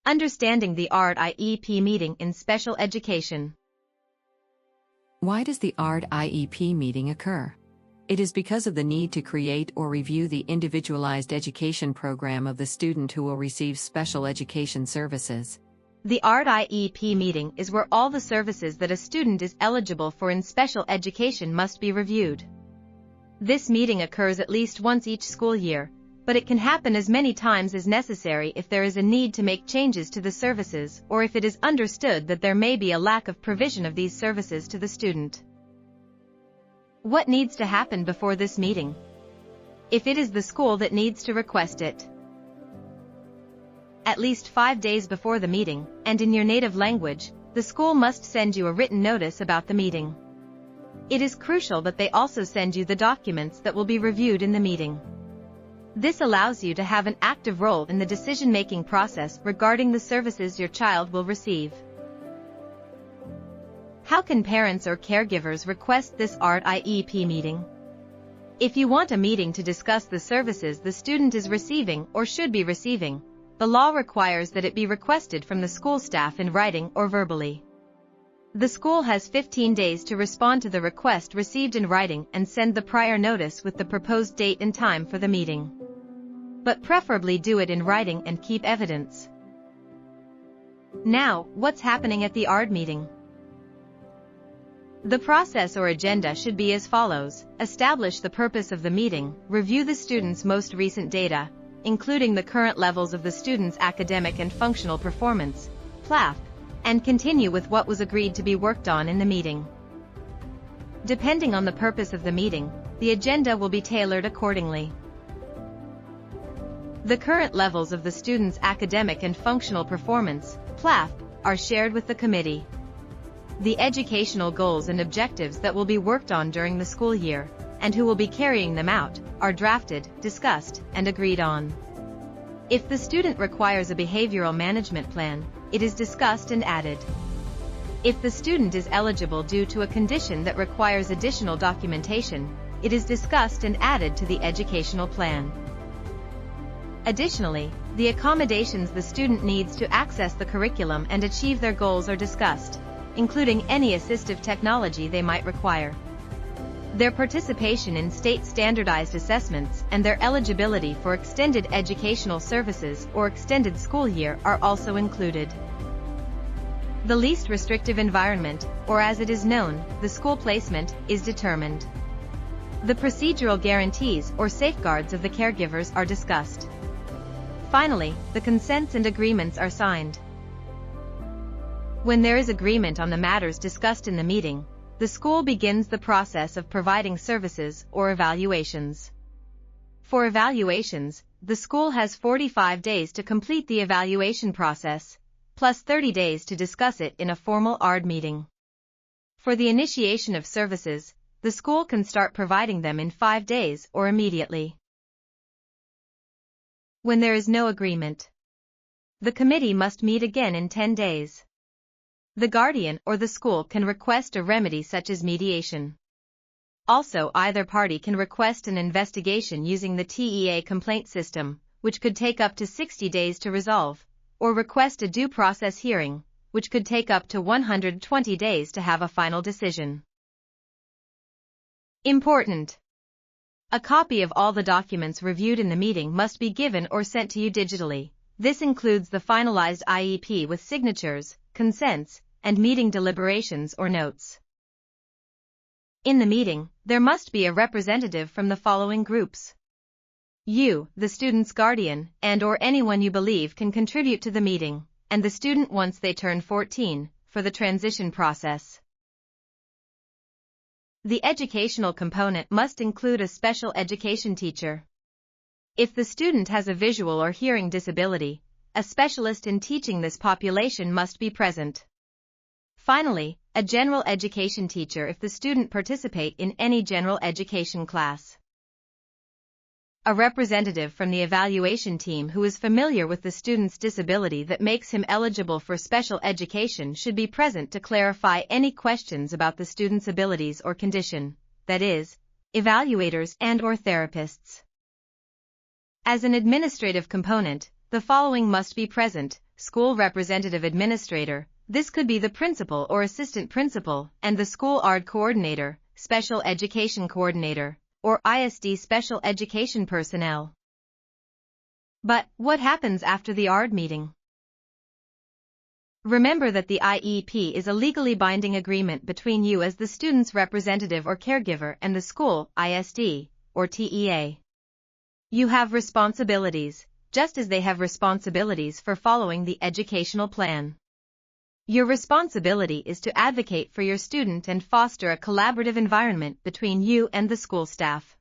Understanding the ARD-IEP meeting in special education. Why does the ARD-IEP meeting occur? It is because of the need to create or review the individualized education program of the student who will receive special education services. The ARD-IEP meeting is where all the services that a student is eligible for in special education must be reviewed. This meeting occurs at least once each school year, but it can happen as many times as necessary if there is a need to make changes to the services or if it is understood that there may be a lack of provision of these services to the student. What needs to happen before this meeting? If it is the school that needs to request it, at least 5 days before the meeting, and in your native language, the school must send you a written notice about the meeting. It is crucial that they also send you the documents that will be reviewed in the meeting. This allows you to have an active role in the decision-making process regarding the services your child will receive. How can parents or caregivers request this ARD-IEP meeting? If you want a meeting to discuss the services the student is receiving or should be receiving, the law requires that it be requested from the school staff in writing or verbally. The school has 15 days to respond to the request received in writing and send the prior notice with the proposed date and time for the meeting. But preferably do it in writing and keep evidence. Now, what's happening at the ARD meeting? The process or agenda should be as follows: establish the purpose of the meeting, review the student's most recent data, including the current levels of the student's academic and functional performance, PLAF, and continue with what was agreed to be worked on in the meeting. Depending on the purpose of the meeting, the agenda will be tailored accordingly. The current levels of the student's academic and functional performance, PLAF, are shared with the committee. The educational goals and objectives that will be worked on during the school year, and who will be carrying them out, are drafted, discussed, and agreed on. If the student requires a behavioral management plan, it is discussed and added. If the student is eligible due to a condition that requires additional documentation, it is discussed and added to the educational plan. Additionally, the accommodations the student needs to access the curriculum and achieve their goals are discussed, including any assistive technology they might require. Their participation in state standardized assessments and their eligibility for extended educational services or extended school year are also included. The least restrictive environment, or as it is known, the school placement, is determined. The procedural guarantees or safeguards of the caregivers are discussed. Finally, the consents and agreements are signed. When there is agreement on the matters discussed in the meeting, the school begins the process of providing services or evaluations. For evaluations, the school has 45 days to complete the evaluation process, plus 30 days to discuss it in a formal ARD meeting. For the initiation of services, the school can start providing them in 5 days or immediately. When there is no agreement, the committee must meet again in 10 days. The guardian or the school can request a remedy such as mediation. Also, either party can request an investigation using the TEA complaint system, which could take up to 60 days to resolve, or request a due process hearing, which could take up to 120 days to have a final decision. Important: a copy of all the documents reviewed in the meeting must be given or sent to you digitally. This includes the finalized IEP with signatures, consents, and meeting deliberations or notes. In the meeting, there must be a representative from the following groups. You, the student's guardian, and/or anyone you believe can contribute to the meeting, and the student once they turn 14, for the transition process. The educational component must include a special education teacher. If the student has a visual or hearing disability, a specialist in teaching this population must be present. Finally, a general education teacher if the student participate in any general education class. A representative from the evaluation team who is familiar with the student's disability that makes him eligible for special education should be present to clarify any questions about the student's abilities or condition, that is, evaluators and/or therapists. As an administrative component, the following must be present: school representative administrator, this could be the principal or assistant principal, and the school ARD coordinator, special education coordinator, or ISD special education personnel. But what happens after the ARD meeting? Remember that the IEP is a legally binding agreement between you as the student's representative or caregiver and the school, ISD, or TEA. You have responsibilities, just as they have responsibilities for following the educational plan. Your responsibility is to advocate for your student and foster a collaborative environment between you and the school staff.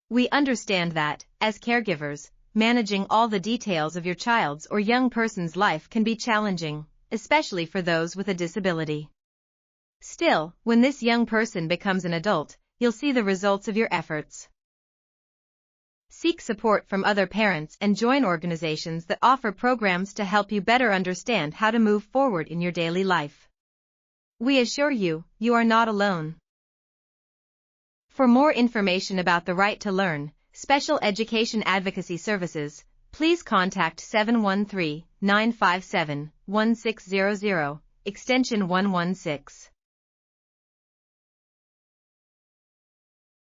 We understand that, as caregivers, managing all the details of your child's or young person's life can be challenging, especially for those with a disability. Still, when this young person becomes an adult, you'll see the results of your efforts. Seek support from other parents and join organizations that offer programs to help you better understand how to move forward in your daily life. We assure you, you are not alone. For more information about the Right to Learn, Special Education Advocacy Services, please contact 713-957-1600, extension 116.